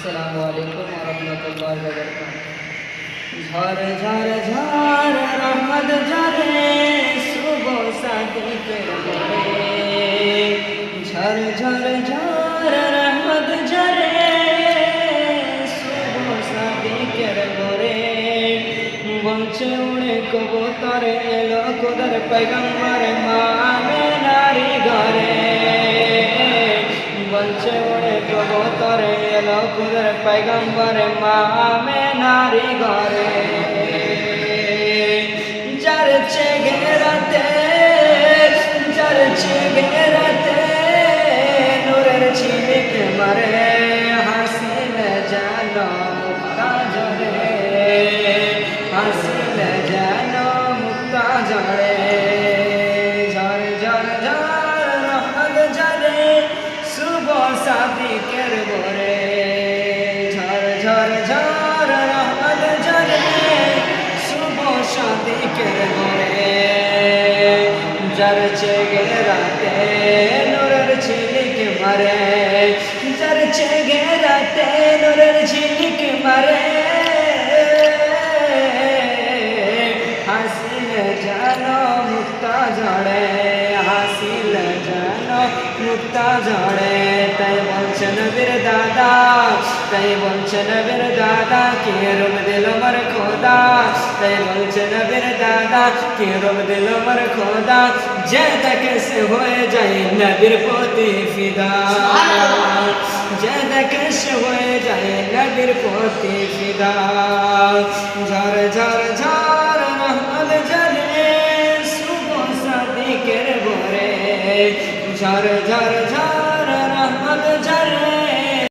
আসসালামু আলাইকুম ওয়া রাহমাতুল্লাহি ওয়া বারাকাতুহু। ঝড় ঝড় ঝড় রহমত ঝরে শুভ সাদিকের ভোরে, ঝড় ঝড় ঝড় রহমত ঝরে শুভ সাদিকের ভোরে। বলছে উড়ে কবুতর এলো খোদার পয়গম্বর মা আমেনারি ঘরে, বলছে উড়ে কবুতর এলো খোদার পয়গম্বর মা আমেনারি ঘরে। চরছে ঘেরাতে চরছে ঘেরাতে নূরের ঝিলিক মারে, হাসিল জানো মুক্তা ঝরে, হাসিল জানো মুক্তা ঝরে। ঝড় ঝড় ঝড় রহমত ঝরে শুভ সাদিকের ভোরে, ঝড় ঝড় ঝড় রহমত ঝরে শুভ সাদিকের ভোরে। চরছে ঘেরাতে নূরের ঝিলিক মারে, চরছে ঘেরাতে নূরের ঝিলিক মারে, হাসিল জানো মুক্তা ঝরে, হাসিল জানো মুক্তা ঝরে। তাই বলছে নবীর দাদা, তাই বলছে নবীর দাদা কে রূপ দিল মর খোদা, তাই বলছে নবীর দাদা কে রূপ দিল মর খোদা। যে দেখে সে হয়ে যায় নবীর প্রতি ফিদা, যে দেখে সে হয়ে যায় নবীর প্রতি ফিদা। ঝড় ঝড় ঝড় রহমত ঝরে শুভ সাদিকের ভোরে, ঝড় ঝড়